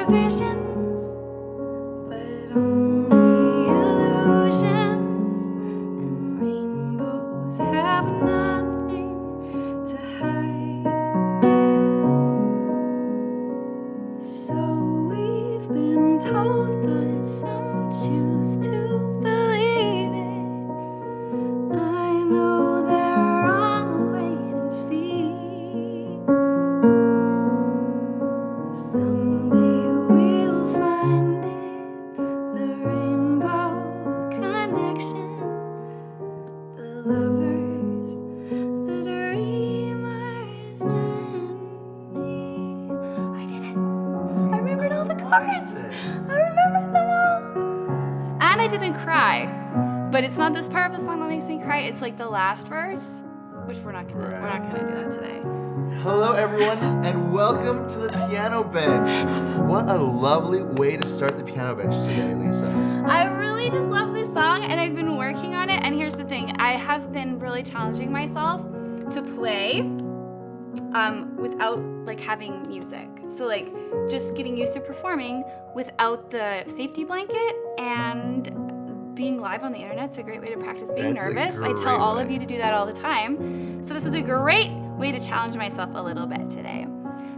visions, but only illusions, and rainbows have nothing to hide. So we've been told, but some choose to believe it. I know they're wrong, wait and see. Someday we'll find it, the rainbow connection, the lovers, the dreamers, and me. I did it! I remembered all the chords! I remembered them all! And I didn't cry. But it's not this part of the song that makes me cry, it's like the last verse, which we're not gonna do that today. Hello everyone, and welcome to the Piano Bench. What a lovely way to start the Piano Bench today, Lisa. I really just love this song, and I've been working on it, and here's the thing, I have been really challenging myself to play without like having music. So like just getting used to performing without the safety blanket, and being live on the internet's a great way to practice being nervous. I tell all of you to do that all the time. So this is a great way to challenge myself a little bit today.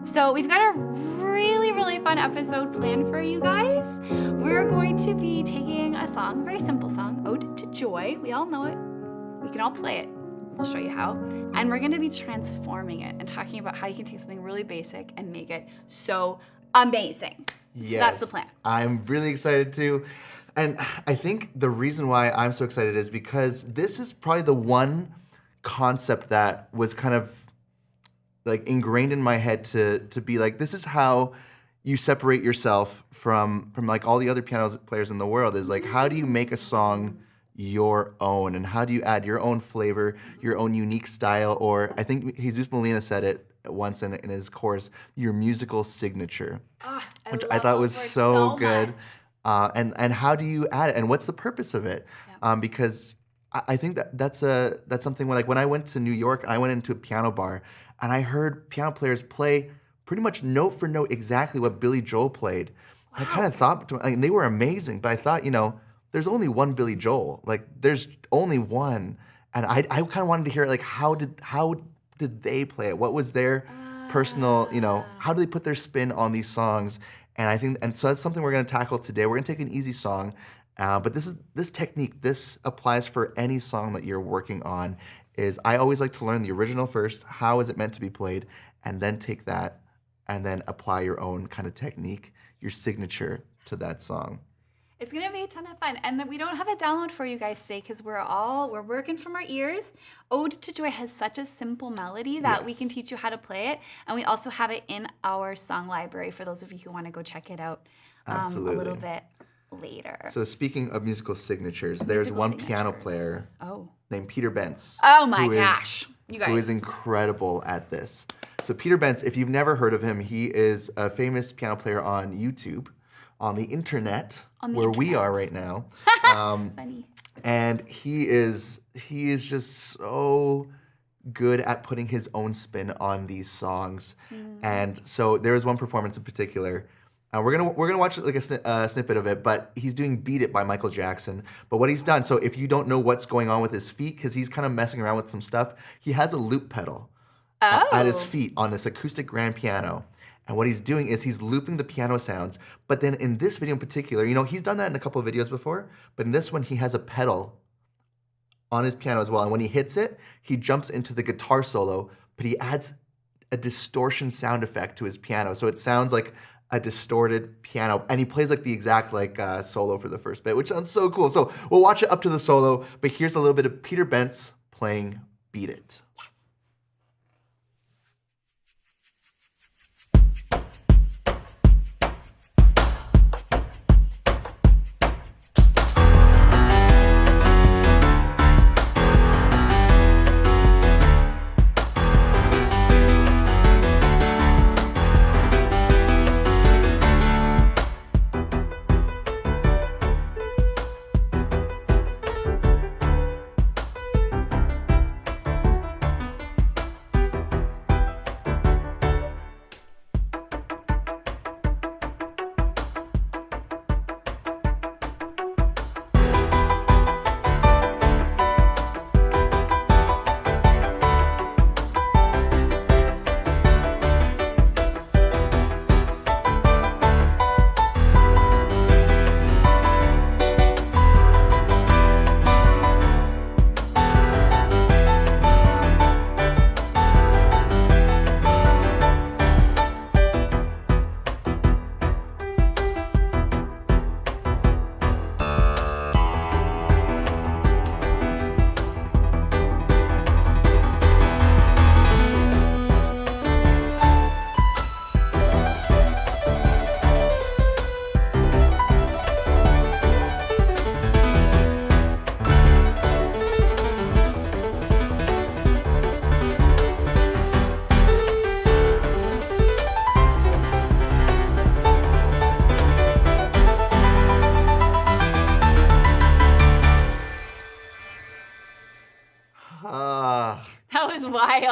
So we've got a really, really fun episode planned for you guys. We're going to be taking a song, a very simple song, Ode to Joy. We all know it. We can all play it. We'll show you how. And we're going to be transforming it and talking about how you can take something really basic and make it so amazing. Yes, so that's the plan. I'm really excited too. And I think the reason why I'm so excited is because this is probably the one concept that was kind of like ingrained in my head to be like, this is how you separate yourself from like all the other piano players in the world, is like, how do you make a song your own, and how do you add your own flavor, your own unique style, or I think Jesus Molina said it once in his course, your musical signature, which I thought was so good. And how do you add it, and what's the purpose of it? Yeah. Because I think that's something where, like, when I went to New York, I went into a piano bar and I heard piano players play pretty much note for note exactly what Billy Joel played. Wow. I kind of thought, and they were amazing, but I thought, there's only one Billy Joel. Like, there's only one, and I kind of wanted to hear, like, how did they play it? What was their personal, how do they put their spin on these songs? And so that's something we're going to tackle today. We're going to take an easy song, but this technique, this applies for any song that you're working on. I always like to learn the original first. How is it meant to be played? And then take that and then apply your own kind of technique, your signature to that song. It's gonna be a ton of fun, and we don't have a download for you guys today because we're working from our ears. Ode to Joy has such a simple melody that we can teach you how to play it, and we also have it in our song library for those of you who want to go check it out a little bit later. So speaking of musical signatures, there's one piano player named Peter Bence. Oh my gosh, you guys. Who is incredible at this. So Peter Bence, if you've never heard of him, he is a famous piano player on YouTube, on the internet, where we are right now. Funny. And he is just so good at putting his own spin on these songs. And so there is one performance in particular. We're gonna watch like a snippet of it, but he's doing "Beat It" by Michael Jackson. But what he's done, so if you don't know what's going on with his feet, because he's kind of messing around with some stuff, he has a loop pedal at his feet on this acoustic grand piano. And what he's doing is he's looping the piano sounds. But then in this video in particular, he's done that in a couple of videos before, but in this one he has a pedal on his piano as well. And when he hits it, he jumps into the guitar solo, but he adds a distortion sound effect to his piano. So it sounds like a distorted piano. And he plays like the exact solo for the first bit, which sounds so cool. So we'll watch it up to the solo, but here's a little bit of Peter Bence playing "Beat It."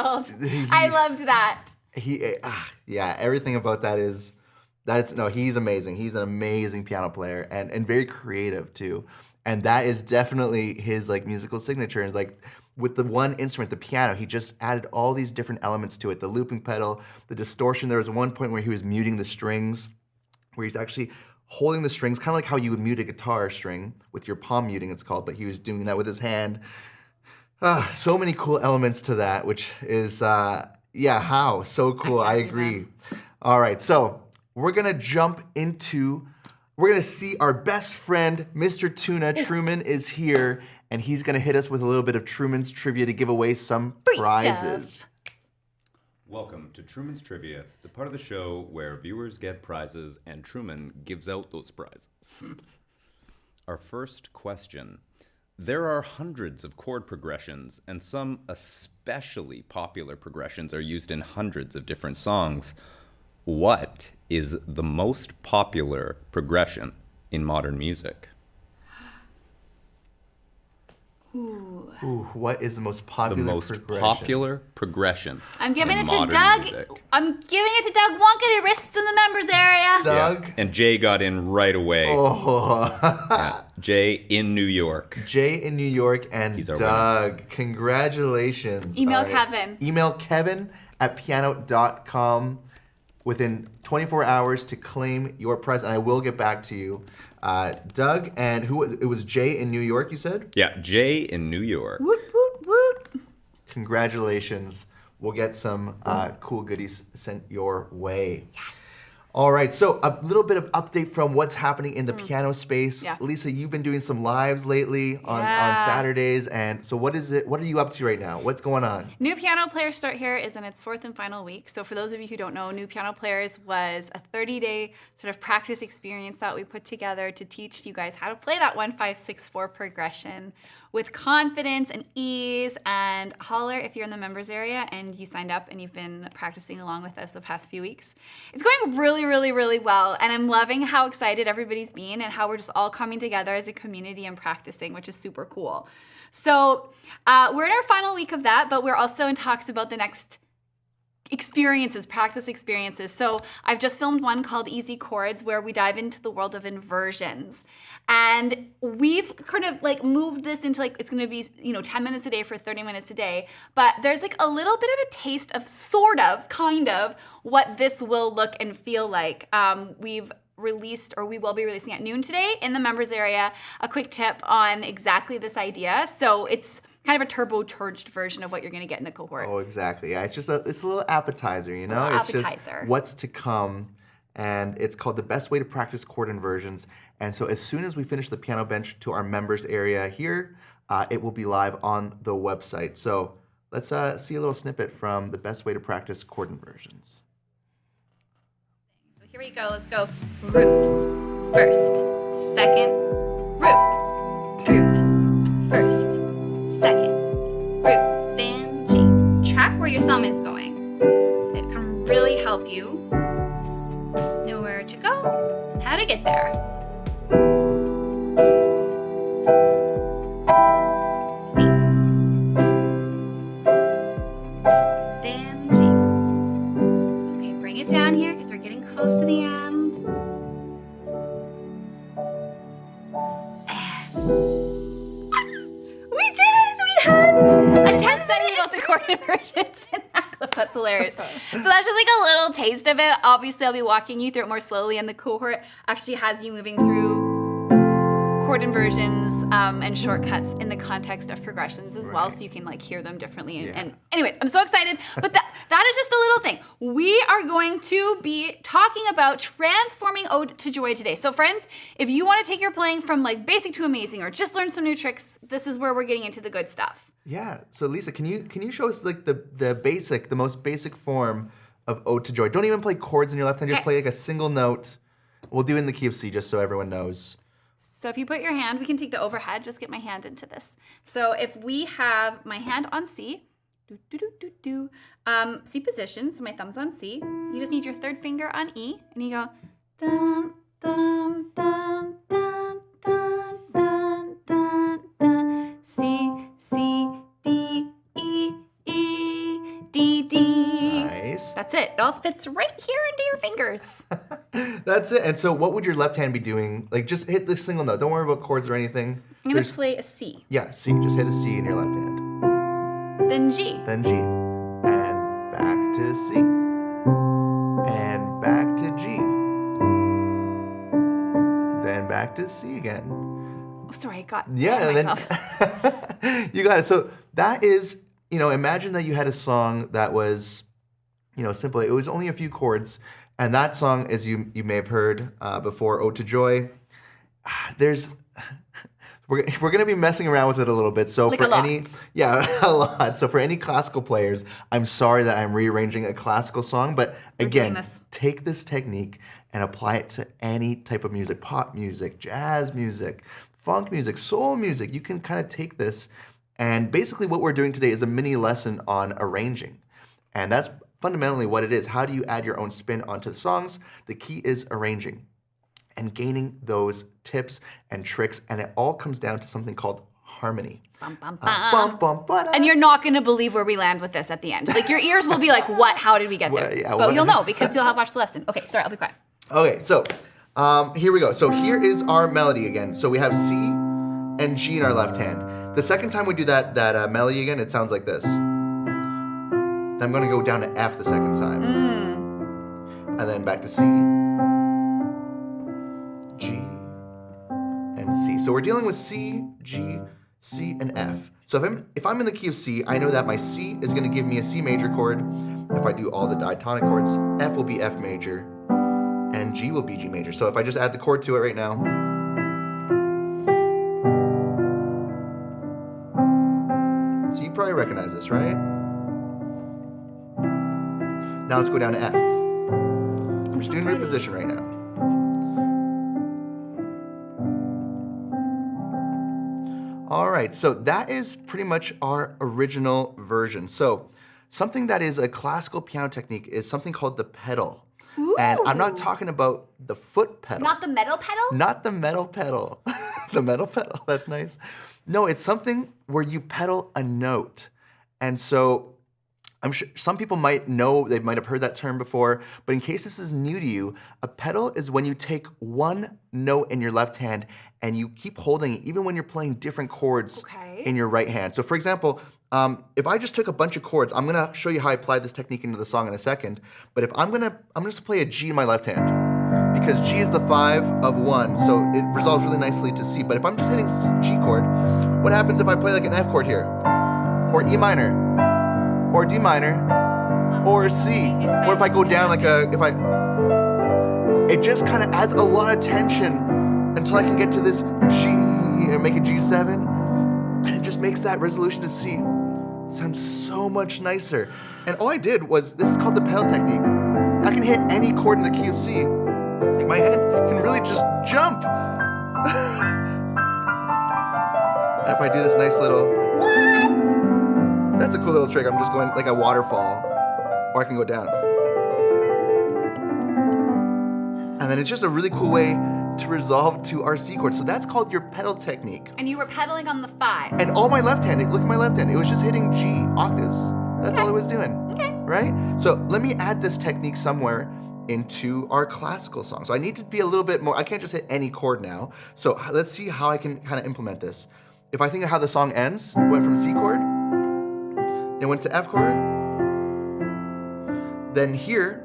wild. I loved that. Yeah, everything about that is, he's amazing. He's an amazing piano player and very creative too. And that is definitely his like musical signature. And like with the one instrument, the piano, he just added all these different elements to it. The looping pedal, the distortion. There was one point where he was muting the strings, where he's actually holding the strings, kind of like how you would mute a guitar string with your palm muting, it's called, but he was doing that with his hand. So many cool elements to that, which is, so cool. I agree. All right, so we're gonna we're gonna see our best friend, Mr. Tuna. Truman is here, and he's gonna hit us with a little bit of Truman's trivia to give away some prizes. Welcome to Truman's Trivia, the part of the show where viewers get prizes and Truman gives out those prizes. Our first question. There are hundreds of chord progressions, and some especially popular progressions are used in hundreds of different songs. What is the most popular progression in modern music? What is the most popular popular progression? I'm giving in it to modern Doug. music? I'm giving it to Doug Wonka to wrists in the members area. Doug? Yeah. And Jay got in right away. Yeah. Jay in New York. Jay in New York and He's our Doug. winner. Congratulations. Email All right. Kevin. Email Kevin@pianote.com within 24 hours to claim your prize, and I will get back to you. Doug, and it was Jay in New York, you said? Yeah, Jay in New York. Woot, woot, woot. Congratulations. We'll get some cool goodies sent your way. Yes. All right, so a little bit of update from what's happening in the piano space. Yeah. Lisa, you've been doing some lives lately on Saturdays, and so what are you up to right now? What's going on? New Piano Players Start Here is in its 4th and final week. So for those of you who don't know, New Piano Players was a 30-day sort of practice experience that we put together to teach you guys how to play that 1-5-6-4 progression with confidence and ease. And holler if you're in the members area and you signed up and you've been practicing along with us the past few weeks. It's going really, really, really well. And I'm loving how excited everybody's been and how we're just all coming together as a community and practicing, which is super cool. So we're in our final week of that, but we're also in talks about the next practice experiences. So I've just filmed one called Easy Chords where we dive into the world of inversions. And we've kind of like moved this into like, it's gonna be, 10 minutes a day for 30 minutes a day. But there's like a little bit of a taste of kind of what this will look and feel like. We will be releasing at noon today in the members area, a quick tip on exactly this idea. So it's kind of a turbocharged version of what you're gonna get in the cohort. Oh, exactly. Yeah, it's a little appetizer, you know? It's just what's to come. And it's called The Best Way to Practice Chord Inversions. And so as soon as we finish the piano bench to our members area here, it will be live on the website. So let's see a little snippet from The Best Way to Practice Chord Inversions. So here we go, let's go. Root, first, second, root, first, second, root, then G. Track where your thumb is going. It can really help you know where to go, how to get there. C. Then G. Okay, bring it down here because we're getting close to the end. We did it! We had a 10 study about the chord inversions in that clip. That's hilarious. So that's just like a little taste of it. Obviously, I'll be walking you through it more slowly, and the cohort actually has you moving through chord inversions and shortcuts in the context of progressions as well, so you can like hear them differently. And anyways, I'm so excited. But that is just a little thing. We are going to be talking about transforming Ode to Joy today. So friends, if you want to take your playing from like basic to amazing or just learn some new tricks, this is where we're getting into the good stuff. Yeah. So Lisa, can you show us like the most basic form of Ode to Joy? Don't even play chords in your left hand. Just play like a single note. We'll do it in the key of C just so everyone knows. So if you put your hand, we can take the overhead, just get my hand into this. So if we have my hand on C, C position, so my thumb's on C, you just need your third finger on E, and you go dun, dun, dun, dun, dun, dun, dun, dun, C, C, D, E, E, D, It all fits right here into your fingers. That's it. And so what would your left hand be doing? Like just hit the single note. Don't worry about chords or anything. I'm going to play a C. Yeah, C. Just hit a C in your left hand. Then G. Then G. And back to C. And back to G. Then back to C again. Oh, sorry, I got myself. Then you got it. So that is, imagine that you had a song that was, simple. It was only a few chords. And that song, as you may have heard before, Ode to Joy, we're going to be messing around with it a little bit. So like for a lot. a lot. So for any classical players, I'm sorry that I'm rearranging a classical song, but again, take this technique and apply it to any type of music, pop music, jazz music, funk music, soul music. You can kind of take this, and basically what we're doing today is a mini lesson on arranging. And that's fundamentally what it is. How do you add your own spin onto the songs? The key is arranging and gaining those tips and tricks, and it all comes down to something called harmony. Bum, bum, bum. And you're not going to believe where we land with this at the end. Like, your ears will be like, what? How did we get there? But you'll know because you'll have watched the lesson. Okay, sorry, I'll be quiet. Okay, so here we go. So here is our melody again. So we have C and G in our left hand. The second time we do that melody again, it sounds like this. Then I'm going to go down to F the second time. And then back to C, G, and C. So we're dealing with C, G, C, and F. So if I'm in the key of C, I know that my C is going to give me a C major chord. If I do all the diatonic chords, F will be F major, and G will be G major. So if I just add the chord to it right now, so you probably recognize this, right? Now let's go down to F. I'm just doing reposition right now. All right, so that is pretty much our original version. So something that is a classical piano technique is something called the pedal. Ooh. And I'm not talking about the foot pedal. Not the metal pedal? Not the metal pedal. The metal pedal, that's nice. No, it's something where you pedal a note. And so I'm sure some people might know, they might have heard that term before, but in case this is new to you, a pedal is when you take one note in your left hand and you keep holding it even when you're playing different chords in your right hand. So for example, if I just took a bunch of chords, I'm gonna show you how I apply this technique into the song in a second, but if I'm just play a G in my left hand, because G is the 5 of 1, so it resolves really nicely to C. But if I'm just hitting G chord, what happens if I play like an F chord here? Or E minor? Or D minor? Or C? Or if I go down like it just kind of adds a lot of tension until I can get to this G and make a G7. And it just makes that resolution to C sound so much nicer. And all I did was, this is called the pedal technique. I can hit any chord in the key of C. Like my hand can really just jump. And if I do this nice little... What? That's a cool little trick. I'm just going like a waterfall. Or I can go down. And then it's just a really cool way to resolve to our C chord. So that's called your pedal technique. And you were pedaling on the 5. And all my left hand, look at my left hand, it was just hitting G octaves. That's all it was doing. Okay. Right? So let me add this technique somewhere into our classical song. So I need to be a little bit more, I can't just hit any chord now. So let's see how I can kind of implement this. If I think of how the song ends, it went from C chord, it went to F chord, then here,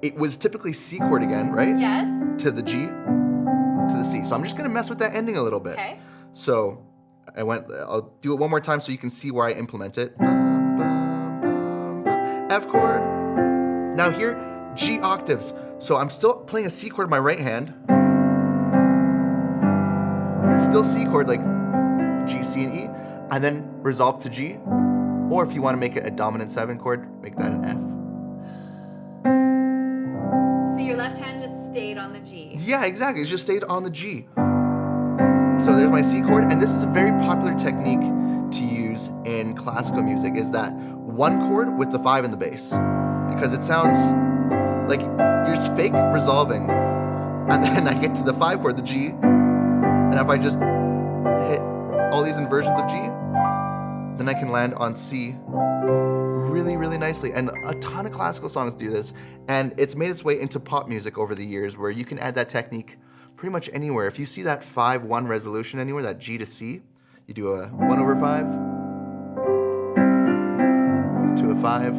it was typically C chord again, right? Yes. To the G, to the C. So I'm just gonna mess with that ending a little bit. Okay. So I'll do it one more time so you can see where I implement it. F chord. Now here, G octaves. So I'm still playing a C chord in my right hand. Still C chord, like G, C, and E. And then resolve to G. Or if you want to make it a dominant 7 chord, make that an F. So your left hand just stayed on the G. Yeah, exactly. It just stayed on the G. So there's my C chord, and this is a very popular technique to use in classical music, is that one chord with the 5 in the bass. Because it sounds like you're just fake resolving, and then I get to the 5 chord, the G, and if I just hit all these inversions of G, then I can land on C really, really nicely. And a ton of classical songs do this. And it's made its way into pop music over the years where you can add that technique pretty much anywhere. If you see that 5-1 resolution anywhere, that G to C, you do a 1/5 to a 5,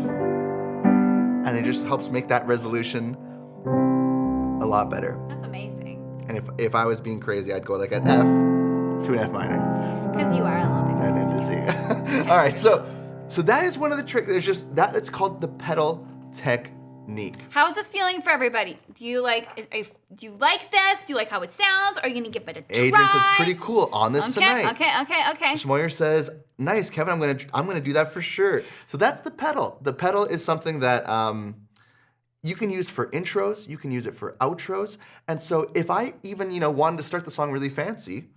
and it just helps make that resolution a lot better. That's amazing. And if I was being crazy, I'd go like an F to an F minor. Because you are a little bit And crazy. into C. All right, so that is one of the tricks. There's just that. It's called the pedal technique. How is this feeling for everybody? Do you like this? Do you like how it sounds? Are you gonna give it a try? Adrian says pretty cool on this tonight. Okay. Schmoyer says, nice, Kevin, I'm gonna do that for sure. So that's the pedal. The pedal is something that you can use for intros, you can use it for outros. And so if I even, wanted to start the song really fancy,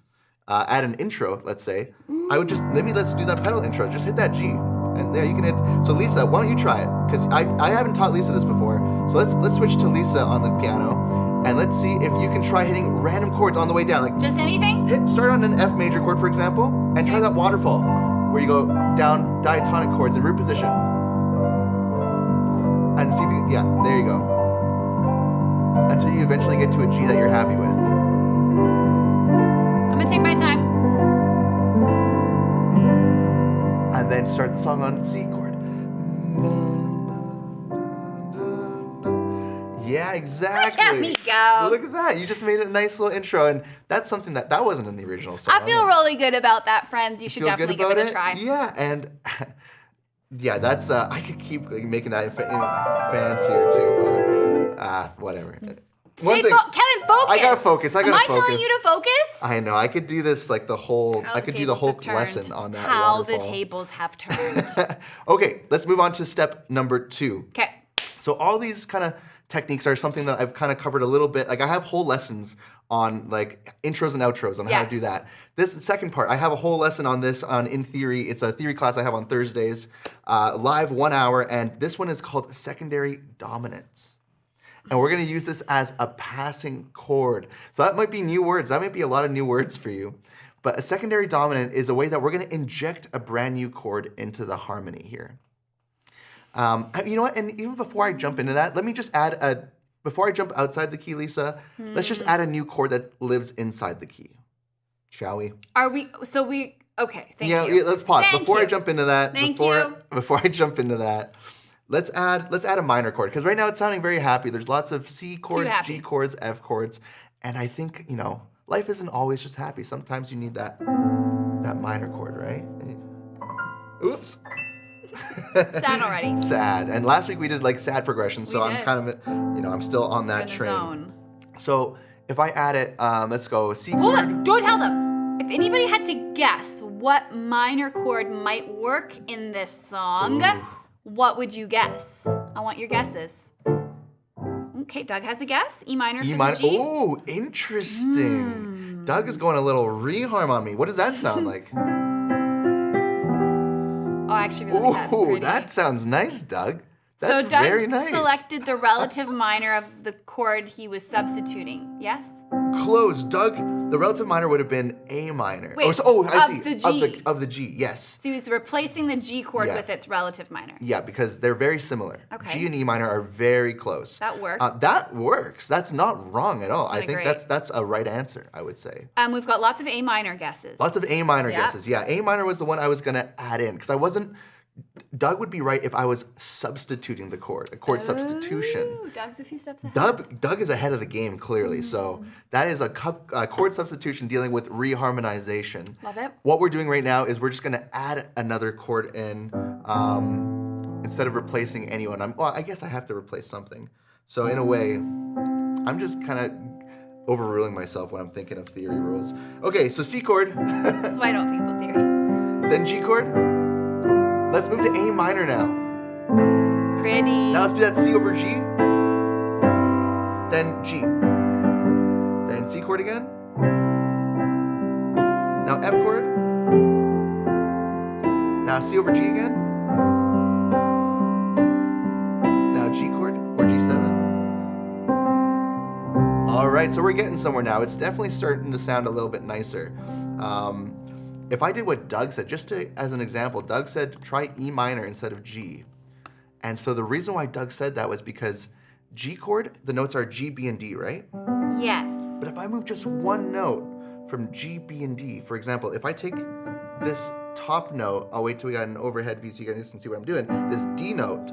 add an intro, let's say, I would just, let's do that pedal intro. Just hit that G. And there you can hit. So Lisa, why don't you try it? Because I haven't taught Lisa this before. So let's switch to Lisa on the piano. And let's see if you can try hitting random chords on the way down. Like Just anything? start on an F major chord, for example, and try that waterfall, where you go down diatonic chords in root position. And see if you there you go. Until you eventually get to a G that you're happy with. I'm gonna take my time. And then start the song on C chord. Yeah, exactly. Look at me go. Look at that. You just made a nice little intro, and that's something that wasn't in the original song. I feel really good about that, friends. You should Feel good definitely give about it a try. Yeah, and yeah, that's I could keep making that fancier too, but whatever. Kevin, focus. I gotta focus. Am I telling you to focus? I know. I could do this like the whole. I could do the whole lesson on that. How waterfall. the tables have turned. Okay, let's move on to step number 2. Okay. So all these kind of techniques are something that I've kind of covered a little bit. Like I have whole lessons on like intros and outros on how to do that. This second part, I have a whole lesson on this In Theory. It's a theory class I have on Thursdays, live 1 hour, and this one is called secondary dominance. And we're gonna use this as a passing chord. So that might be new words. That might be a lot of new words for you. But a secondary dominant is a way that we're gonna inject a brand new chord into the harmony here. You know what, and even before I jump into that, let me just add before I jump outside the key, Lisa, let's just add a new chord that lives inside the key. Shall we? Okay, thank you. Yeah, let's pause. Thank Before I you. jump into that, Thank before I jump into that, let's add a minor chord, because right now it's sounding very happy. There's lots of C chords, happy. G chords, F chords, and I think, life isn't always just happy. Sometimes you need that minor chord, right? Oops. Sad already. Sad. And last week we did like sad progression, so I'm kind of, I'm still on that In the train. zone. So if I add it, let's go C Hold chord. on, don't tell them. If anybody had to guess what minor chord might work in this song, Ooh. what would you guess? I want your guesses. Okay, Doug has a guess. E minor for the G. Oh, interesting. Doug is going a little reharm on me. What does that sound like? Oh, I actually really think that's Ooh, pretty. that sounds nice, Doug. That's so Doug very nice. selected the relative minor of the chord he was substituting. Yes? Close, Doug. The relative minor would have been A minor. Wait, I see. of the G. Of the G, yes. So he was replacing the G chord Yeah. with its relative minor. Yeah, because they're very similar. Okay. G and E minor are very close. That works. That works. That's not wrong at all. I Kinda think great. that's a right answer, I would say. We've got lots of A minor guesses. Lots of A minor Yeah. guesses. Yeah, A minor was the one I was gonna add in because Doug would be right if I was substituting the chord, a chord substitution. Ooh, Doug's a few steps ahead. Doug is ahead of the game, clearly. So that is a chord substitution dealing with reharmonization. Love it. What we're doing right now is we're just gonna add another chord in instead of replacing anyone. I guess I have to replace something. So in a way, I'm just kind of overruling myself when I'm thinking of theory rules. Okay, so C chord, That's why I don't think about theory. then G chord. Let's move to A minor now. Pretty. Now let's do that C over G, then G, then C chord again. Now F chord. Now C over G again. Now G chord or G7. All right, so we're getting somewhere now. It's definitely starting to sound a little bit nicer. If I did what Doug said, as an example, Doug said try E minor instead of G. And so the reason why Doug said that was because G chord, the notes are G, B, and D, right? Yes. But if I move just one note from G, B, and D, for example, if I take this top note, I'll wait till we got an overhead view so you guys can see what I'm doing. This D note,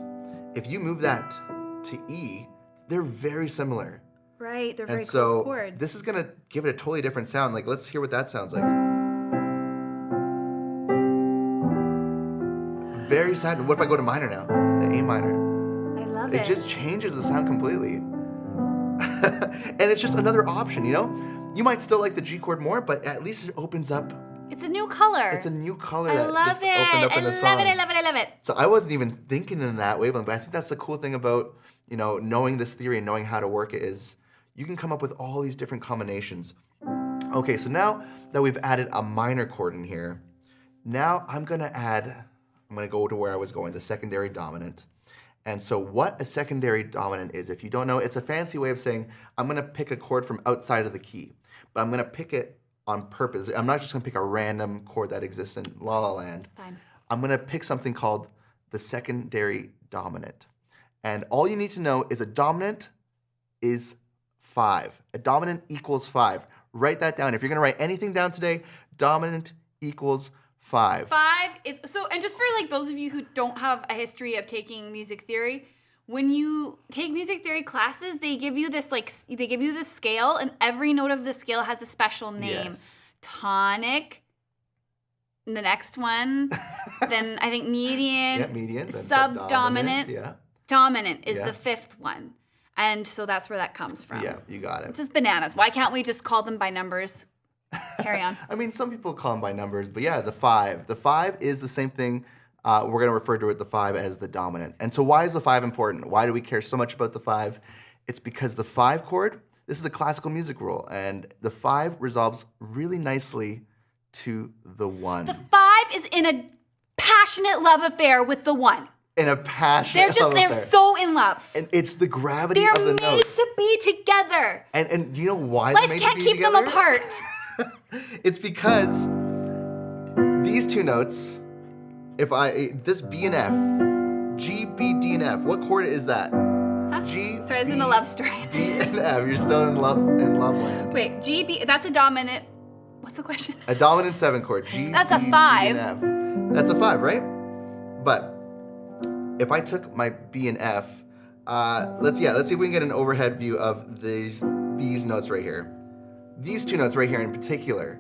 if you move that to E, they're very similar. Right, they're very And so close chords. this is gonna give it a totally different sound. Like, let's hear what that sounds like. Very sad. What if I go to minor now? The A minor. I love it. It just changes the sound completely. And it's just another option, you know? You might still like the G chord more, but at least it opens up. It's a new color. It's a new color I that love just it. opened up in the song. I love it. I love it. So I wasn't even thinking in that wavelength, but I think that's the cool thing about, you know, knowing this theory and knowing how to work it is you can come up with all these different combinations. Okay, so now that we've added a minor chord in here, now I'm gonna go to where I was going, the secondary dominant. And so what a secondary dominant is, if you don't know, it's a fancy way of saying I'm gonna pick a chord from outside of the key, but I'm gonna pick it on purpose. I'm not just gonna pick a random chord that exists in La La Land. Fine. I'm gonna pick something called the secondary dominant. And all you need to know is a dominant is 5. A dominant equals 5. Write that down. If you're gonna write anything down today, dominant equals 5. 5 is so, and just for like those of you who don't have a history of taking music theory, when you take music theory classes, they give you this scale, and every note of the scale has a special name. Yes. Tonic, the next one, then I think median, Yeah, median. Then subdominant, Yeah. dominant is Yeah. the 5th one. And so that's where that comes from. Yeah, you got it. It's just bananas. Why can't we just call them by numbers? Carry on. I mean, some people call them by numbers, but yeah, the 5. The 5 is the same thing. We're going to refer to it, the 5, as the dominant. And so why is the 5 important? Why do we care so much about the 5? It's because the 5 chord, this is a classical music rule, and the 5 resolves really nicely to the 1. The 5 is in a passionate love affair with the 1. In a passionate They're so in love. And it's the gravity They're of the made notes. to be together. And do you know why Life they're made can't to be keep them together? apart. It's because these two notes, this B and F, G, B, D, and F, what chord is that? Huh? G, Sorry, I was B, in a love story. D, and F. You're still in love land. Wait, G, B, that's a dominant. What's the question? A dominant 7 chord. G, That's a B, D, 5. and F. That's a 5, right? But if I took my B and F, let's see if we can get an overhead view of these notes right here. These two notes right here in particular.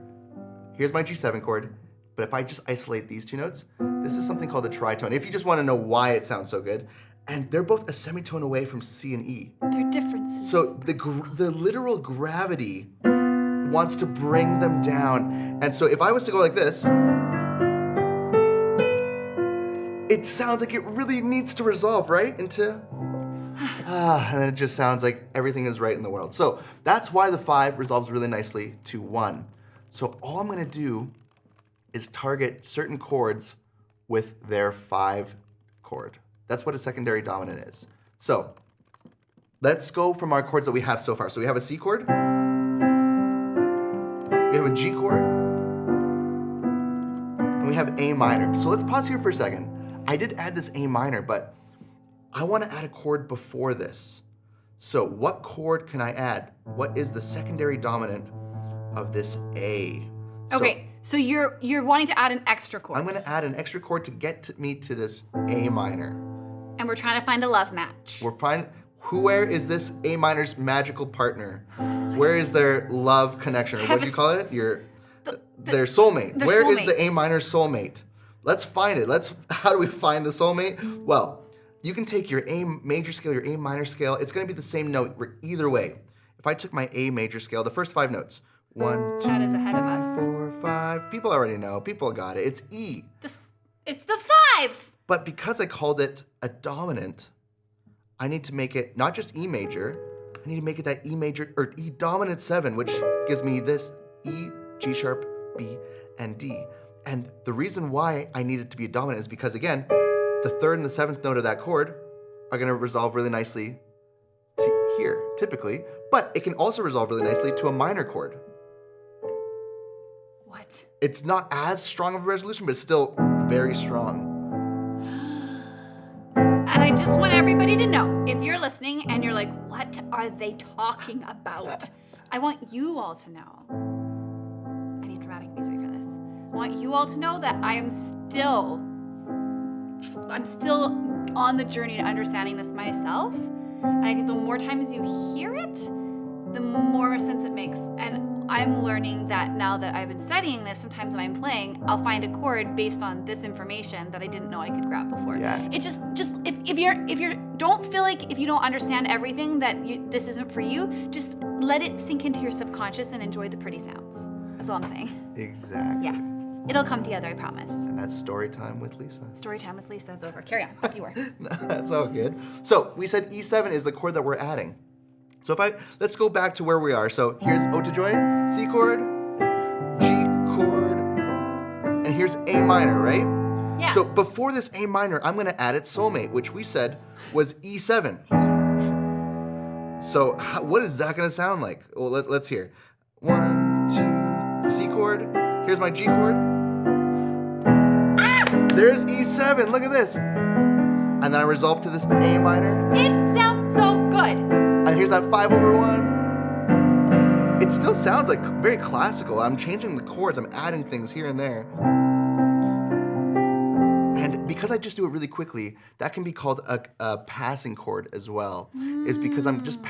Here's my G7 chord, but if I just isolate these two notes, this is something called a tritone. If you just want to know why it sounds so good, and they're both a semitone away from C and E. They're differences. So the literal gravity wants to bring them down. And so if I was to go like this, it sounds like it really needs to resolve, right? Into, and then it just sounds like everything is right in the world. So that's why the 5 resolves really nicely to 1. So all I'm gonna do is target certain chords with their 5 chord. That's what a secondary dominant is. So let's go from our chords that we have so far. So we have a C chord, we have a G chord, and we have A minor. So let's pause here for a second. I did add this A minor, but I want to add a chord before this. So what chord can I add? What is the secondary dominant of this A? Okay, so you're wanting to add an extra chord. I'm going to add an extra chord to get me to this A minor. And we're trying to find a love match. Where is this A minor's magical partner? Where is their love connection? Or what do you call it? Their soulmate. Where is the A minor soulmate? Let's find it. How do we find the soulmate? Well, you can take your A major scale, your A minor scale. It's going to be the same note either way. If I took my A major scale, the first 5 notes, 1, 2, Chad is ahead of us. 4, 5. People already know. People got it. It's E. It's the 5. But because I called it a dominant, I need to make it not just E major, I need to make it that E major, or E dominant 7, which gives me this E, G sharp, B, and D. And the reason why I need it to be a dominant is because, again, the 3rd and the 7th note of that chord are gonna resolve really nicely to here, typically, but it can also resolve really nicely to a minor chord. What? It's not as strong of a resolution, but it's still very strong. And I just want everybody to know, if you're listening and you're like, what are they talking about? I want you all to know. I need dramatic music for this. I want you all to know that I'm still on the journey to understanding this myself. And I think the more times you hear it, the more sense it makes. And I'm learning that now that I've been studying this, sometimes when I'm playing, I'll find a chord based on this information that I didn't know I could grab before. Yeah. It just if you don't feel like if you don't understand everything that this isn't for you, just let it sink into your subconscious and enjoy the pretty sounds. That's all I'm saying. Exactly. Yeah. It'll come together, I promise. And that's story time with Lisa. Story time with Lisa is over. Carry on, as you were. No, that's all good. So we said E7 is the chord that we're adding. So let's go back to where we are. So here's ode to joy, C chord, G chord, and here's A minor, right? Yeah. So before this A minor, I'm gonna add its soulmate, which we said was E7. So what is that gonna sound like? Well, let's hear. 1, 2, C chord. Here's my G chord. There's E7, look at this. And then I resolve to this A minor. It sounds so good. And here's that 5/1. It still sounds like very classical. I'm changing the chords, I'm adding things here and there. And because I just do it really quickly, that can be called a passing chord as well. Is because I'm just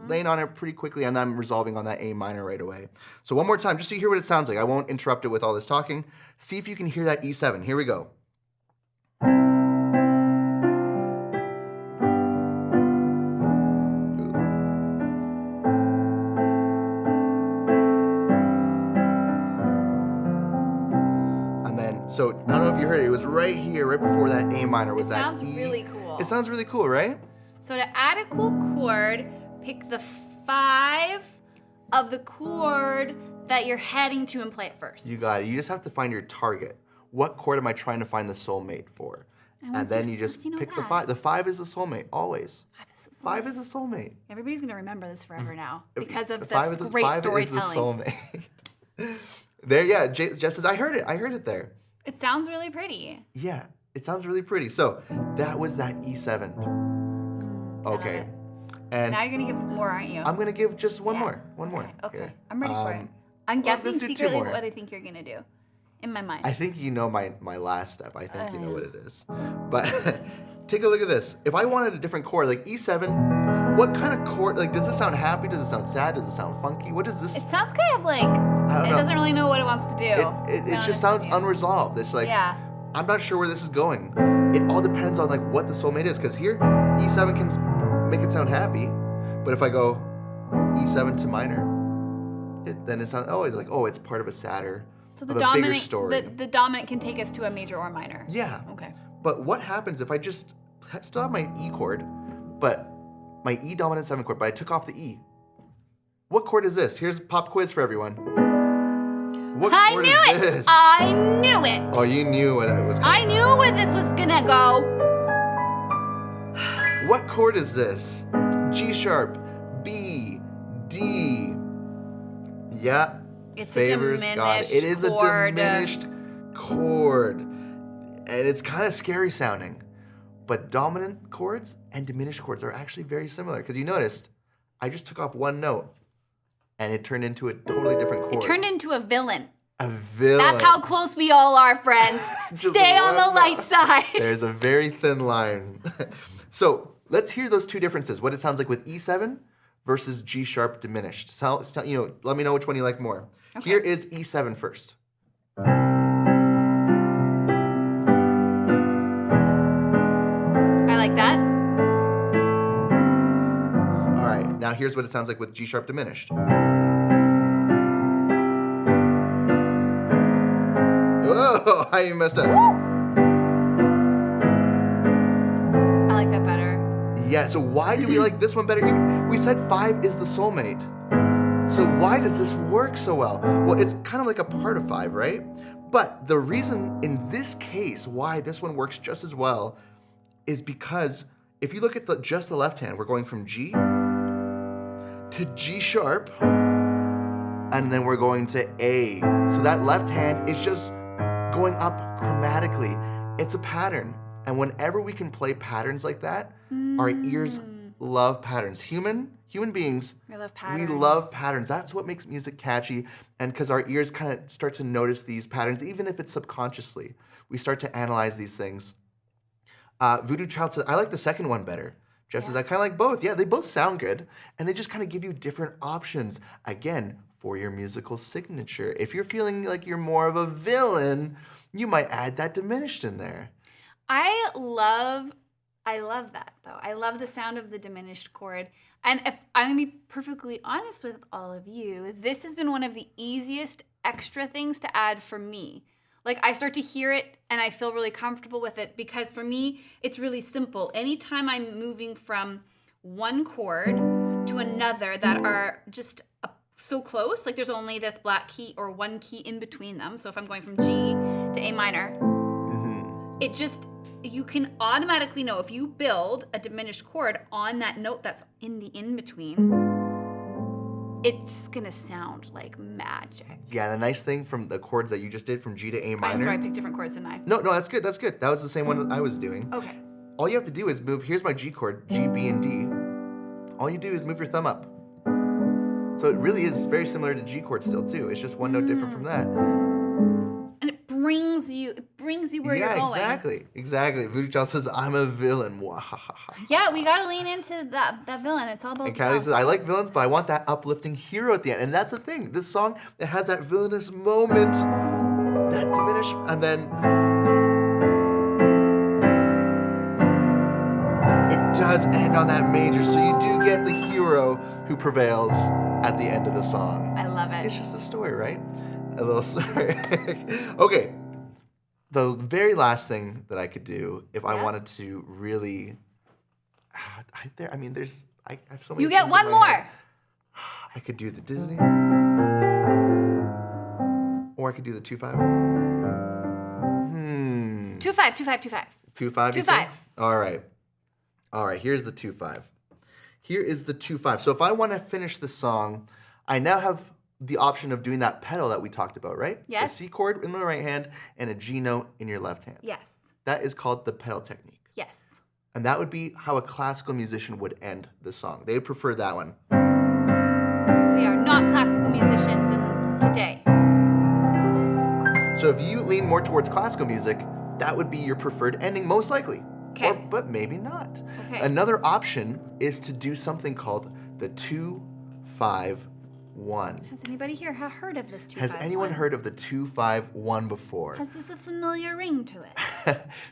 laying on it pretty quickly and then I'm resolving on that A minor right away. So one more time, just so you hear what it sounds like. I won't interrupt it with all this talking. See if you can hear that E7. Here we go. So I don't know if you heard it. It was right here, right before that A minor was that E. Sounds really cool. It sounds really cool, right? So to add a cool chord, pick the 5 of the chord that you're heading to and play it first. You got it. You just have to find your target. What chord am I trying to find the soulmate for? And then you just pick the 5. The 5 is the soulmate, always. 5 is the soulmate. Everybody's gonna remember this forever now because of Five this is great 5 storytelling. is the soulmate. There, yeah. Jeff says, I heard it there. It sounds really pretty. Yeah, it sounds really pretty. So that was that E7. Okay. And now you're gonna give more, aren't you? I'm gonna give just one more. Okay. I'm ready for it. I'm let's guessing do 2 secretly more. what I think you're gonna do. In my mind. I think you know my last step. I think you know what it is. But take a look at this. If I wanted a different chord, like E7, what kind of chord, like does this sound happy? Does it sound sad? Does it sound funky? What is this? It sounds kind of like, it doesn't really know what it wants to do. It just sounds unresolved. It's like, I'm not sure where this is going. It all depends on like what the soulmate is. Because here, E7 can make it sound happy. But if I go E7 to minor, then it sounds, it's part of a sadder, so of a bigger story. The dominant can take us to a major or minor. Yeah. Okay. But what happens if I just still have my E chord, but my E dominant 7 chord, but I took off the E? What chord is this? Here's a pop quiz for everyone. What chord is this? I knew it! Oh, you knew what it was coming. I knew where this was gonna go. What chord is this? G sharp, B, D. Yeah. It's Favors a God. diminished It is chord. a diminished chord. And it's kind of scary sounding. But dominant chords and diminished chords are actually very similar. Because you noticed, I just took off one note and it turned into a totally different chord. It turned into a villain. A villain. That's how close we all are, friends. Stay on the light side. There's a very thin line. So let's hear those 2 differences. What it sounds like with E7 versus G sharp diminished. So, let me know which one you like more. Okay. Here is E7 first. I like that. All right, now here's what it sounds like with G sharp diminished. Oh, I messed up. I like that better. Yeah, so why do we like this one better? We said 5 is the soulmate. So why does this work so well? Well, it's kind of like a part of 5, right? But the reason in this case why this one works just as well is because if you look at just the left hand, we're going from G to G sharp, and then we're going to A. So that left hand is just going up chromatically. It's a pattern. And whenever we can play patterns like that, our ears love patterns. Human beings, We love patterns. we love patterns. That's what makes music catchy. And because our ears kind of start to notice these patterns, even if it's subconsciously, we start to analyze these things. Voodoo Child says, I like the second one better. Jeff says, I kind of like both. Yeah, they both sound good. And they just kind of give you different options. Again, for your musical signature. If you're feeling like you're more of a villain, you might add that diminished in there. I love that though. I love the sound of the diminished chord. And if I'm gonna be perfectly honest with all of you, this has been one of the easiest extra things to add for me. Like I start to hear it and I feel really comfortable with it because for me, it's really simple. Anytime I'm moving from one chord to another that are just so close, like there's only this black key or one key in between them. So if I'm going from G to A minor, it just, you can automatically know if you build a diminished chord on that note that's in the in-between, it's gonna sound like magic. Yeah, the nice thing from the chords that you just did from G to A minor. I'm sorry, I picked different chords, didn't I? No, that's good, that's good. That was the same one I was doing. Okay. All you have to do is move, here's my G chord, G, B, and D. All you do is move your thumb up. So it really is very similar to G chord still too. It's just one note different from that. And it brings you where you're going. Yeah, exactly. Voodoo Child says, I'm a villain. Yeah, we gotta lean into that villain. It's all about And the Kylie villain. says, I like villains, but I want that uplifting hero at the end. And that's the thing. This song, it has that villainous moment, that diminished, and then it does end on that major. So you do get the hero who prevails at the end of the song. I love it. It's just a story, right? A little story. Okay. The very last thing that I could do if I wanted to really, I have so many. You get things in one my more. head. I could do the Disney, or I could do the 2/5. 2/5, 2/5, 2/5. 2/5. 2/5. All right. Here's the 2/5. Here is the 2/5. So if I want to finish the song, I now have the option of doing that pedal that we talked about, right? Yes. A C chord in the right hand and a G note in your left hand. Yes. That is called the pedal technique. Yes. And that would be how a classical musician would end the song. They would prefer that one. We are not classical musicians today. So if you lean more towards classical music, that would be your preferred ending, most likely. Okay. But maybe not. Okay. Another option is to do something called the 2/5/1. Has anybody here heard of this 2/5/1? Has anyone heard of the 2/5/1 before? Has this a familiar ring to it?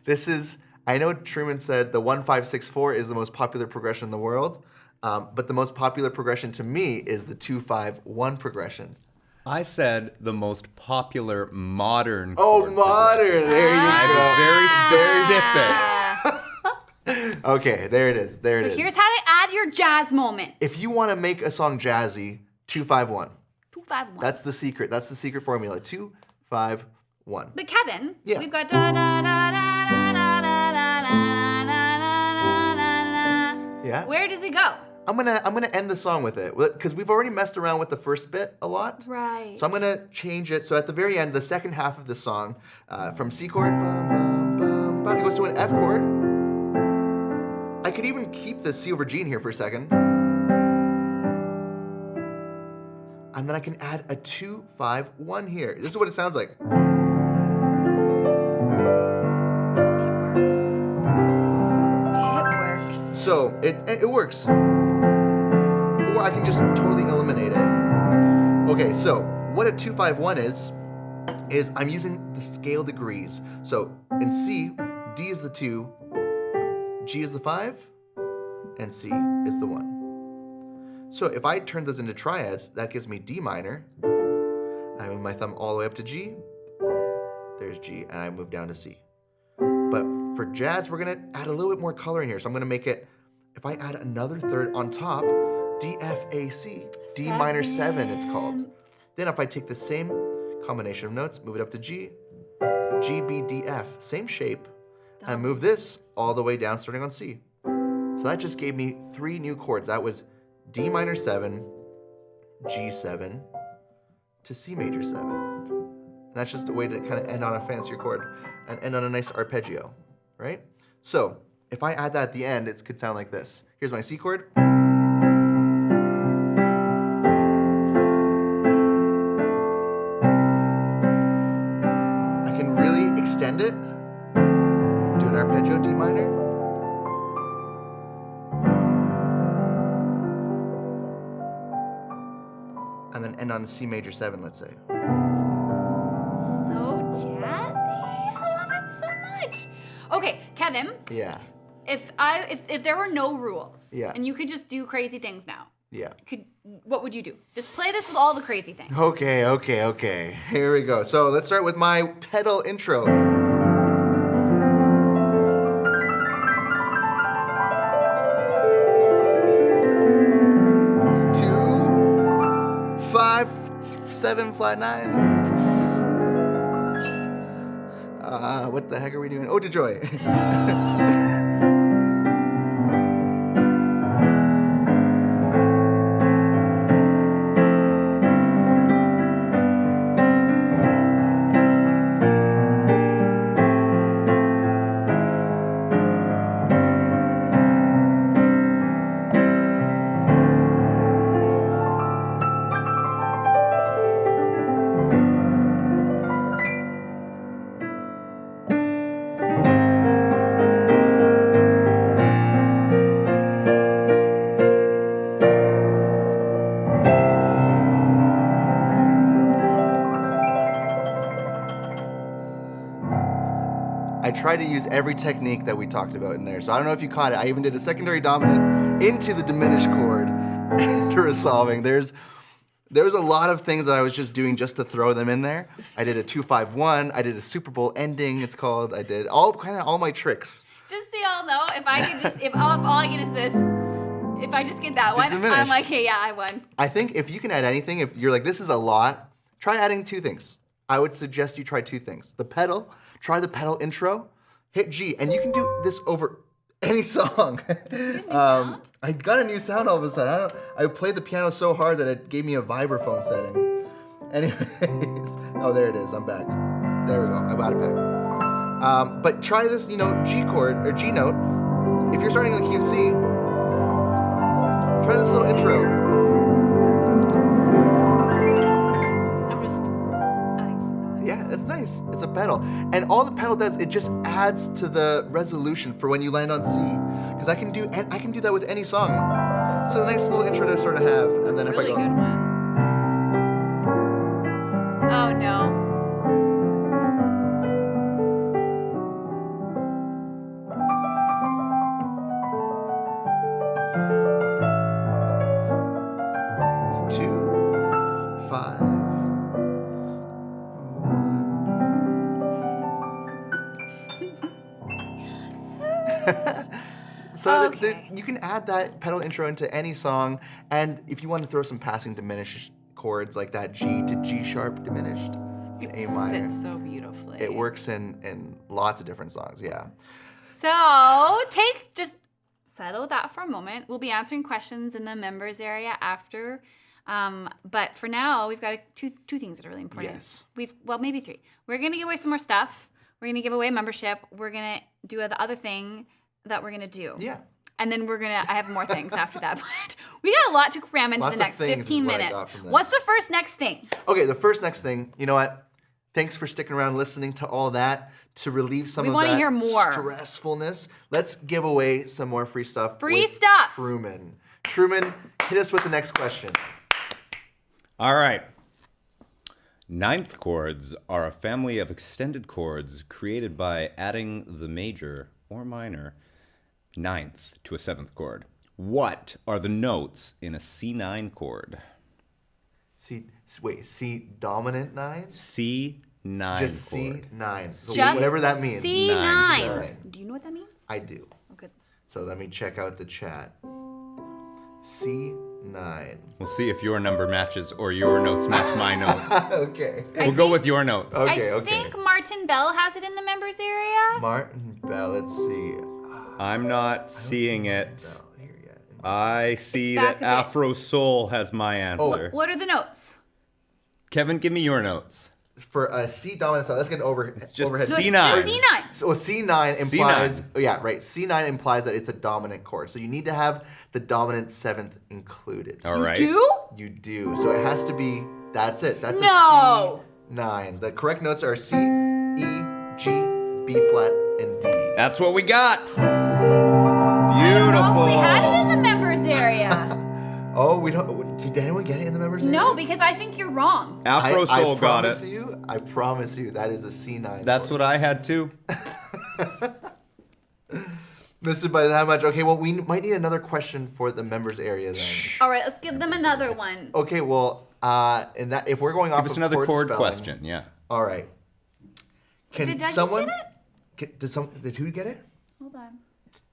This is, I know Truman said the 1-5-6-4 is the most popular progression in the world, but the most popular progression to me is the 2/5/1 progression. I said the most popular modern. Oh, chord modern! There you I go. was very specific. Okay, there it is. There it is. So here's how to add your jazz moment. If you want to make a song jazzy, 2/5/1. 2/5/1. That's the secret. That's the secret formula. 2/5/1. But Kevin, Yeah. we've got da da da da da da da da da da. Yeah. Where does it go? I'm gonna end the song with it because we've already messed around with the first bit a lot. Right. So I'm gonna change it. So at the very end, the second half of the song, from C chord, bum, bum, bum, bum, it goes to an F chord. I could even keep the C over G in here for a second. And then I can add a 2/5/1 here. This is what it sounds like. It works. So it works. Or I can just totally eliminate it. Okay, so what a 2/5/1 is I'm using the scale degrees. So in C, D is the 2, G is the 5, and C is the 1. So if I turn those into triads, that gives me D minor. I move my thumb all the way up to G. There's G, and I move down to C. But for jazz, we're gonna add a little bit more color in here. So I'm gonna make it, if I add another third on top, D, F, A, C. D minor 7, it's called. Then if I take the same combination of notes, move it up to G, G, B, D, F, same shape, and move this all the way down starting on C. So that just gave me 3 new chords. That was D minor 7, G7, to C major 7. And that's just a way to kind of end on a fancier chord and end on a nice arpeggio, right? So if I add that at the end, it could sound like this. Here's my C chord. I can really extend it. Do an arpeggio, D minor. And then end on C major 7, let's say. So jazzy. I love it so much. Okay, Kevin, Yeah, if there were no rules Yeah. and you could just do crazy things now, yeah. what would you do? Just play this with all the crazy things. Okay. Here we go. So let's start with my pedal intro. 2, 5, 7, flat 9. What the heck are we doing? Oh, to joy. I tried to use every technique that we talked about in there. So I don't know if you caught it. I even did a secondary dominant into the diminished chord to resolving. There's a lot of things that I was just doing just to throw them in there. I did a 2-5-1. I did a Super Bowl ending, it's called. I did all my tricks. Just so y'all know, if all I get is this, if I just get that one, Diminished. I'm like, hey, yeah, I won. I think if you can add anything, if you're like, this is a lot, try adding 2 things. I would suggest you try 2 things. The pedal, try the pedal intro, hit G, and you can do this over any song. sound? I got a new sound all of a sudden. I played the piano so hard that it gave me a vibraphone setting. Anyways, oh, there it is. I'm back. There we go. I got it back. But try this, G chord or G note. If you're starting in the key of C, try this little intro. I'm just adding some noise. Yeah, it's nice. It's a pedal. And all the pedal does, it just adds to the resolution for when you land on C. Because I can do that with any song. So a nice little intro to sort of have. And then Really if I good go, one. Oh no. two, 5, 1. So Okay. you can add that pedal intro into any song, and if you want to throw some passing diminished chords like that G to G sharp diminished to A minor, Sits so beautifully. it works in lots of different songs. Yeah. So just settle that for a moment. We'll be answering questions in the members area after. But for now, we've got two things that are really important. Yes. Maybe 3. We're gonna give away some more stuff. We're gonna give away membership. We're gonna do the other thing that we're gonna do. Yeah. And then I have more things after that. But we got a lot to cram into Lots the of next things is 15 what I minutes. got from this. What's the first next thing? Okay, the first next thing, you know what? Thanks for sticking around listening to all that to relieve some We of wanna that hear more. stressfulness. Let's give away some more free stuff. Free with stuff. Truman. Truman, hit us with the next question. All right. Ninth chords are a family of extended chords created by adding the major or minor ninth to a 7th chord. What are the notes in a C9 chord? C dominant 9? C9 Just chord. C9. So Just whatever that means. C9. Nine. Do you know what that means? I do. Oh, good. So let me check out the chat. C9. We'll see if your number matches or your notes match my notes. Okay. We'll go with your notes. Okay, I think Martin Bell has it in the members area. Martin Bell, let's see. I'm not seeing it. No, here yet. I see back that a bit. Afro Soul has my answer. What are the notes? Kevin, give me your notes. for a C dominant sound, let's get an It's just overhead. No, it's C9. just C9. So C9 implies, C9. yeah, right. C9 implies that it's a dominant chord. So you need to have the dominant seventh included. All right. Do? You do. So it has to be, that's it. That's No. a C9. The correct notes are C, E, G, B flat, and D. That's what we got. I don't know if we had it in Beautiful. the members area. Oh, we don't, did anyone get it in the members area? No, because I think you're wrong. Afro Soul got promise it. you, I promise you, that is a C9. That's what I had too. Missed it by that much. Okay, well, we might need another question for the members area then. All right, let's give them another one. Okay, well, in that if we're going off Give us of another chord spelling, question. Yeah. All right. Can Did Dougie someone get it? did who get it? Hold on.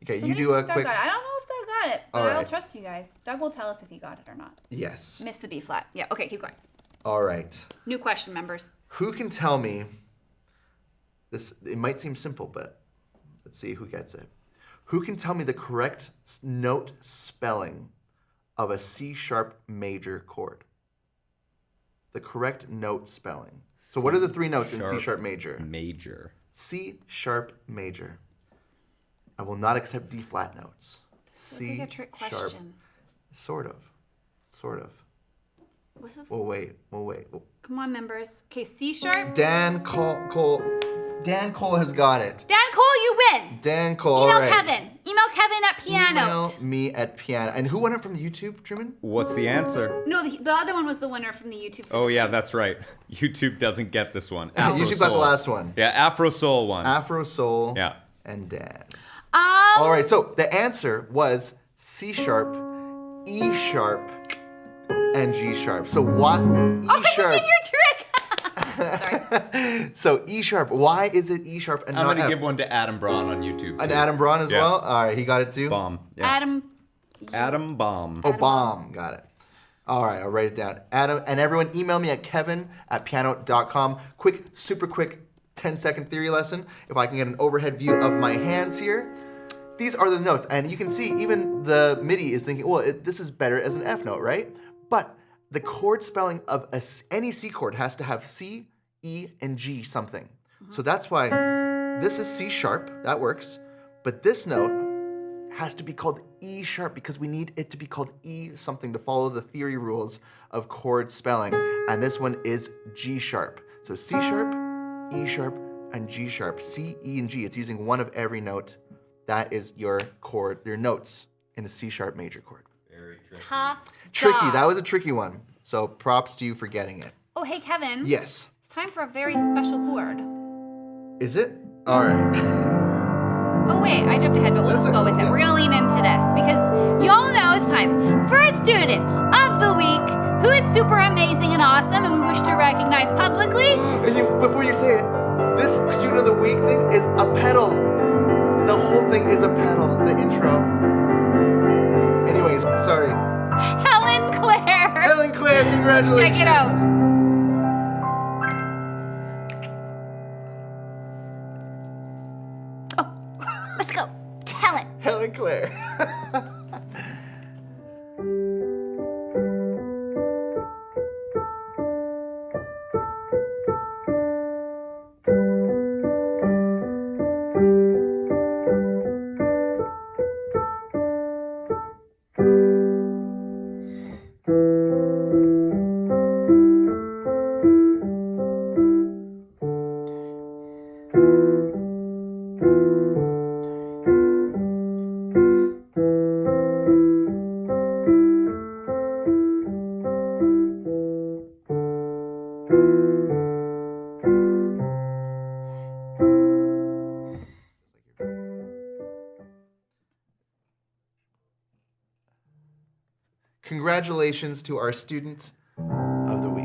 Okay, Somebody you do a said Doug quick. got it. I don't know if Doug got it, but All I'll right. trust you guys. Doug will tell us if he got it or not. Yes. Missed the B flat. Yeah, okay, keep going. All right. New question, members. Who can tell me this? It might seem simple, but let's see who gets it. Who can tell me the correct note spelling of a C sharp major chord? The correct note spelling. So what are the three notes in C sharp major? Major. C sharp major. I will not accept D flat notes. This was like a trick question. Sort of. What's the We'll wait. Come on, members. Okay, C sharp. Dan Cole has got it. Dan Cole, you win. Dan Cole. Email all right. Kevin. Email Kevin at Pianote. Email me at piano. And who won it from YouTube, Truman? What's the answer? No, the other one was the winner from the YouTube. Oh yeah, that's right. YouTube doesn't get this one. Afro YouTube got the Soul. last one. Yeah, Afro Soul one. Afro Soul. Yeah. And Dan. All All right. So the answer was C sharp, E sharp, and G sharp. So what? Oh, E sharp. this is your trick. Sorry. So E sharp. Why is it E sharp and I'm not gonna F? give one to Adam Braun on YouTube. And too. Adam Braun as Yeah. well. All right, he got it too. Bomb. Yeah. Adam, Bomb. Oh, bomb. Got it. All right, I'll write it down. Adam, and everyone email me at kevin@pianote.com. Super quick 10-second theory lesson. If I can get an overhead view of my hands here. These are the notes, and you can see even the MIDI is thinking, well, this is better as an F note, right? But the chord spelling of any C chord has to have C, E, and G something. So that's why this is C sharp, that works, but this note has to be called E sharp because we need it to be called E something to follow the theory rules of chord spelling, and this one is G sharp. So C sharp, E sharp, and G sharp. C, E, and G. It's using one of every note. That is your chord, your notes in a C sharp major chord. Very tricky. top Tricky, dog. that was a tricky one. So props to you for getting it. Oh, hey, Kevin. Yes. It's time for a very special chord. Is it? All right. Oh, wait, I jumped ahead, but we'll That's just go okay, with it. yeah. We're going to lean into this because you all know it's time for a student of the week who is super amazing and awesome and we wish to recognize publicly. And before you say it, this student of the week thing is a pedal. The whole thing is a pedal, the intro. Anyways, sorry. Helen Claire. Helen Claire, congratulations. Check it out. Oh, let's go. Tell it. Helen Claire. Congratulations to our student of the week.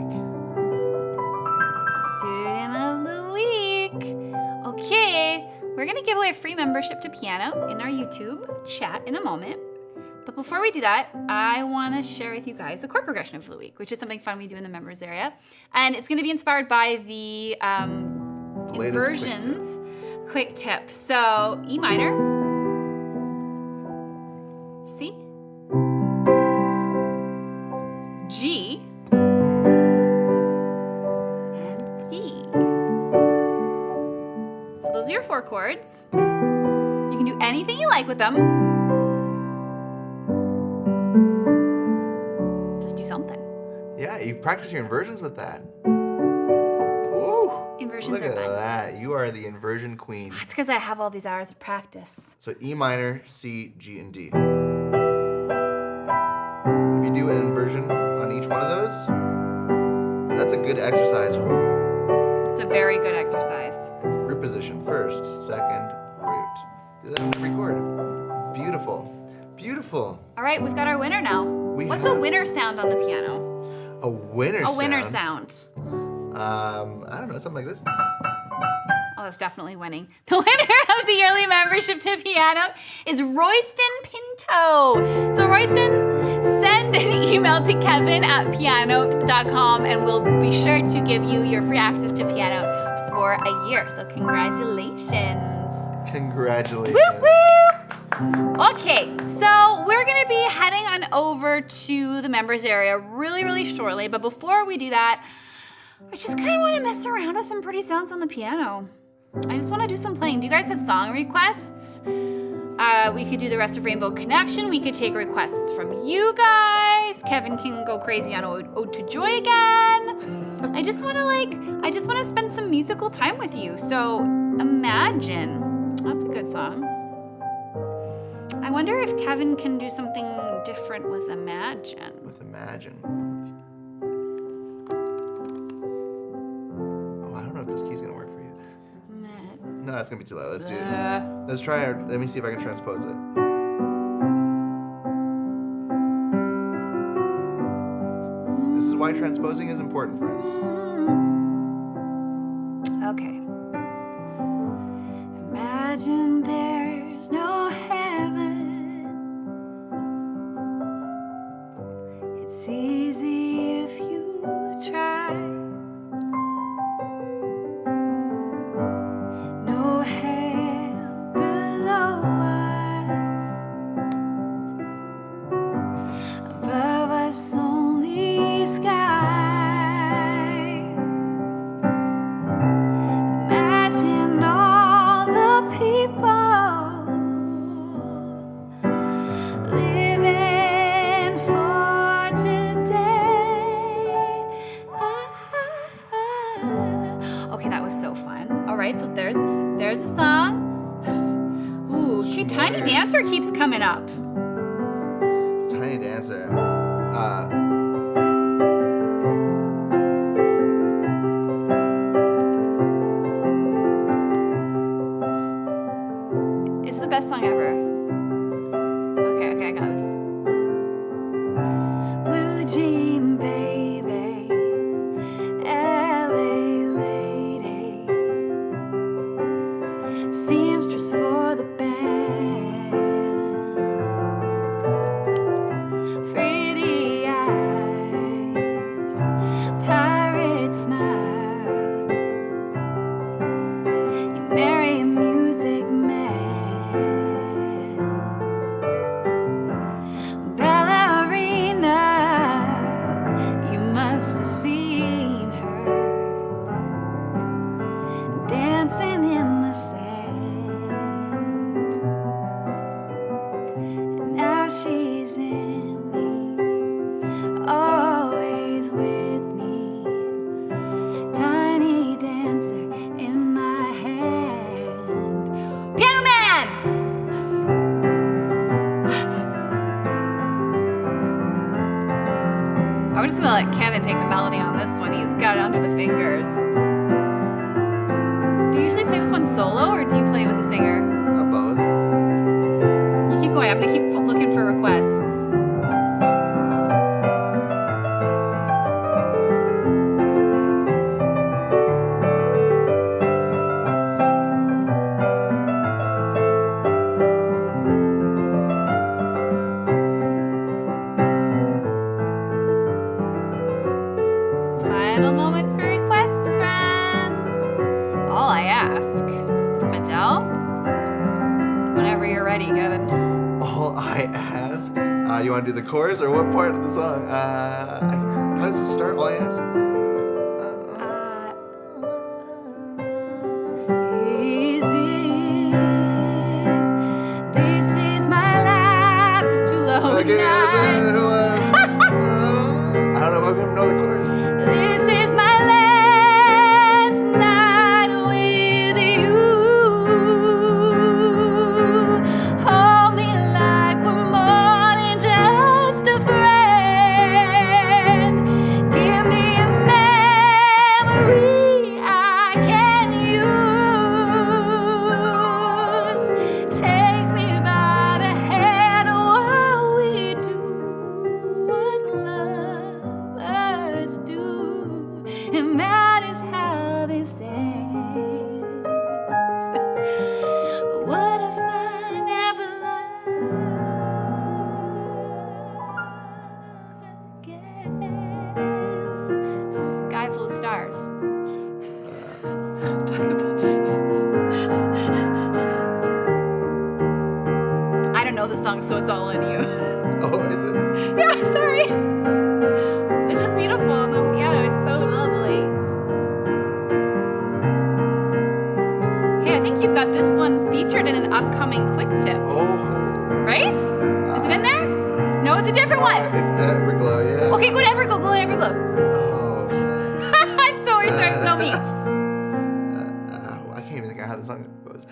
Student of the week. Okay, we're gonna give away a free membership to Piano in our YouTube chat in a moment. But before we do that, I wanna share with you guys the chord progression of the week, which is something fun we do in the members area. And it's gonna be inspired by the latest inversions quick tip. So E minor, C, G, and D. 4 chords. You can do anything you like with them. Just do something. Yeah, you practice your inversions with that. Ooh. Inversions Look are at fun. that. You are the inversion queen. That's because I have all these hours of practice. So E minor, C, G, and D. If you do an inversion on each one of those, that's a good exercise. It's a very good exercise. Root position, first, second, root. Do that on every chord. Beautiful. Beautiful. All right, we've got our winner now. What's a have- winner sound on the piano? A winner A sound. winner sound. I don't know, something like this. Oh, that's definitely winning. The winner of the yearly membership to Pianote is Royston Pinto. So Royston, send an email to kevin@pianote.com and we'll be sure to give you your free access to Pianote for a year. So congratulations. Congratulations. Woo woo! Okay, so we're gonna be heading on over to the members area really, really shortly. But before we do that, I just kind of want to mess around with some pretty sounds on the piano. I just want to do some playing. Do you guys have song requests? We could do the rest of Rainbow Connection. We could take requests from you guys. Kevin can go crazy on Ode to Joy again. I just want to spend some musical time with you. So Imagine. That's a good song. I wonder if Kevin can do something different with Imagine. With Imagine. Oh, I don't know if this key's gonna work for you. No, that's gonna be too loud. Let's do it. Let's try it. Let me see if I can transpose it. This is why transposing is important, friends. Okay. Imagine there's no heaven. It's easy if you try. No hell below us. Above us only sky. Imagine all the people living for today. Okay, that was so fun. All right, so there's a song. Ooh, okay, Tiny Dancer keeps coming up. Tiny Dancer. It's the best song ever. Okay, I got this. Blue Jean Baby, LA Lady, seamstress for the band, pretty eyes, pirate smile, you marry a music man. Ballerina, you must have seen her dancing in the sand. And now she's in me, always with me. Tiny dancer in my hand. Piano Man! I'm just gonna let Kevin take the melody on this one. He's got it under the fingers. Do you usually play this one solo or do you play it with a singer? Both. You keep going. I'm gonna keep looking for requests. Final moments for requests, friends. All I ask from Adele. Whenever you're ready, Kevin. All I ask. You want to do the chorus or what part of the song? How does it start? All I ask. Easy it matters how they sing. What if I never love again? Sky full of stars. I don't know the song, so it's all on you. Oh, is it? Yeah, sorry. It's just beautiful on the piano. It's so lovely. Hey, I think you've got this one featured in an upcoming quick tip, Oh. right? Is it in there? No, it's a different one. It's Everglow, yeah. Okay, go to Everglow. Go to Everglow. Oh, man. I'm sorry, I'm so mean. I can't even think of how the song goes.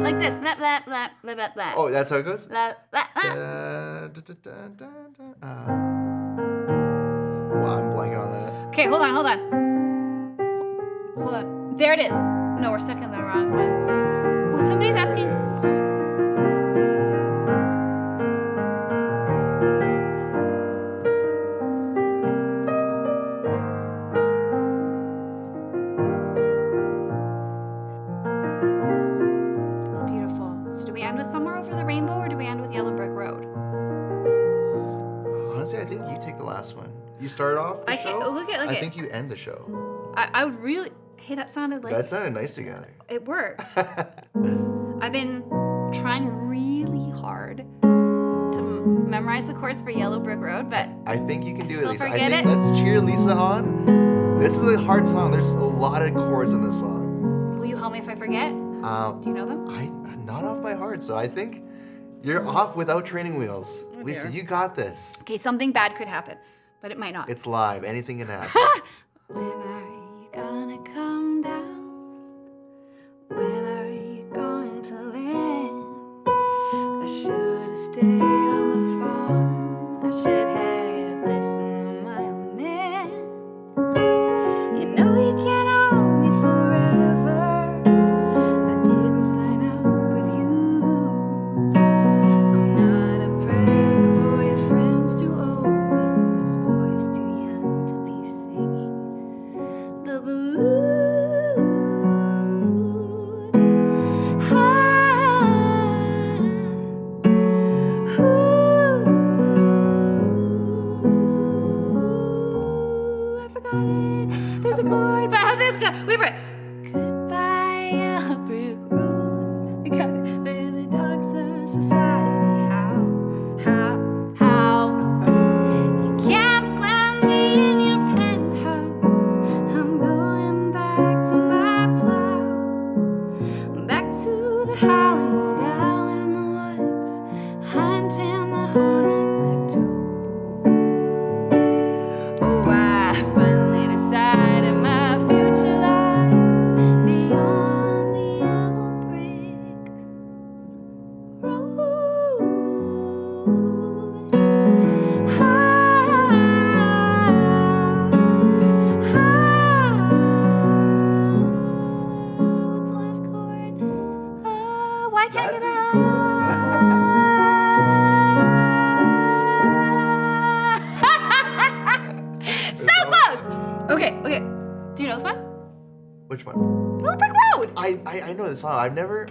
Like this. Blah, blah, blah, blah, blah, blah. Oh, that's how it goes? Blah, blah, blah. Wow, I'm blanking on that. Okay, hold on. There it is. No, we're stuck in the wrong ones. Oh, somebody's asking. It's beautiful. So do we end with Somewhere Over the Rainbow or do we end with Yellow Brick Road? Honestly, I think you take the last one. You start off the I show. can't- look at- I think you end the show. I would really. Hey, that sounded like. That sounded nice together. It worked. I've been trying really hard to memorize the chords for Yellow Brick Road, but I think you can do it, still Lisa. I forget think it. let's cheer Lisa on. This is a hard song. There's a lot of chords in this song. will you help me if I forget? Do you know them? I'm not off by heart, so I think you're off without training wheels. Oh, Lisa, dear. you got this. Okay, something bad could happen, but it might not. It's live. Anything can happen. When are you gonna come down? When are you going to land? I should have stayed on the farm. I should have listened to my old man. You know you can't hold me forever. I didn't sign up with you. I'm not a present for your friends to open. This boy's too young to be singing the blues. I forgot it. There's a chord, but how this go? Wait for it. Goodbye, yellow brick road. I got it. They're the dogs of society. How? You can't plant me in your penthouse. I'm going back to my plow. Back to the howling old owl in the woods, hunting the hornet black toad. Oh, I finally decided my future lies beyond the yellow brick road. What's the last chord? Why can't I That get is So close! Okay. Do you know this one? Which one? Yellow Brick Road! I know this song. I've never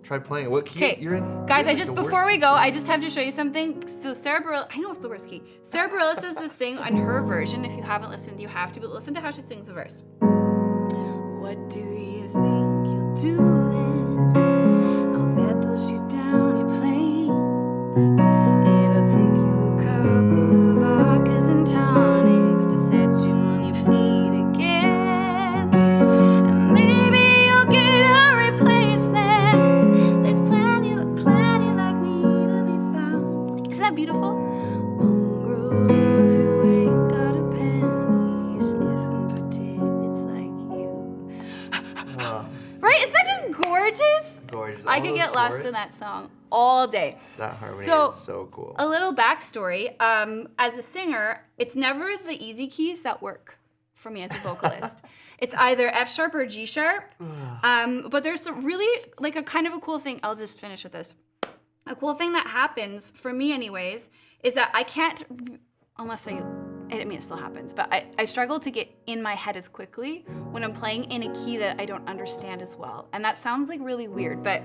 tried playing it. What key? Okay, You're in. guys, you're I like just the before worst we go, I just have to show you something. So Sarah Bareilles, I know it's the worst key. Sarah Bareilles says this thing on her version. If you haven't listened, you have to. But listen to how she sings the verse. What do you think you'll do then? I'll bet they'll shoot down your plane. It'll take you a couple of vodkas and tonics to set you on your feet again. And maybe you'll get a replacement. There's plenty like me to be found. Like, isn't that beautiful? Mongrels who ain't got a penny, sniffing for tidbits like you. Oh, Right? Isn't that just gorgeous? gorgeous. I All could those get lost in chords, that song all day. That harmony So- is so cool. A little backstory. As a singer, it's never the easy keys that work for me as a vocalist. It's either F sharp or G sharp. But there's some really like a kind of a cool thing. I'll just finish with this. A cool thing that happens for me, anyways, is that I can't, unless I I mean, it still happens, but I struggle to get in my head as quickly when I'm playing in a key that I don't understand as well. And that sounds like really weird, but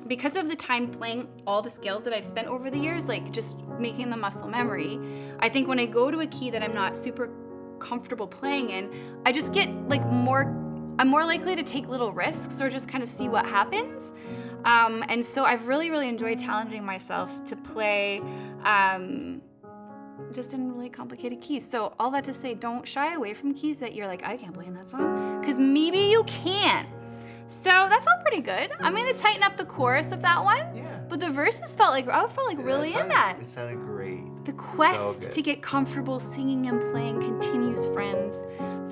because of the time playing all the scales that I've spent over the years, like just making the muscle memory, I think when I go to a key that I'm not super comfortable playing in, I just get like I'm more likely to take little risks or just kind of see what happens. And so I've really, really enjoyed challenging myself to play just in really complicated keys. So all that to say, don't shy away from keys that you're like, I can't play in that song, because maybe you can. So that felt pretty good. I'm gonna tighten up the chorus of that one. Yeah. But the verses felt like really in that. It sounded great. The quest good. to get comfortable singing and playing continues, friends.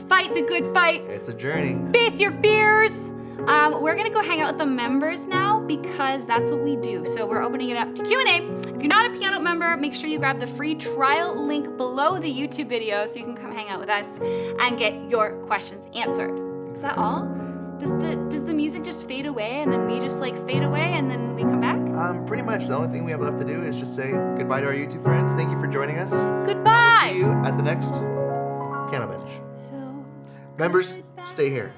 Fight the good fight. It's a journey. Face your fears. We're gonna go hang out with the members now because that's what we do. So we're opening it up to Q&A. If you're not a Pianote member, make sure you grab the free trial link below the YouTube video so you can come hang out with us and get your questions answered. Is that all? Does the music just fade away and then we just like fade away and then we come back? Pretty much. The only thing we have left to do is just say goodbye to our YouTube friends. Thank you for joining us. Goodbye. See you at the next Piano Bench. So Members, goodbye. stay here.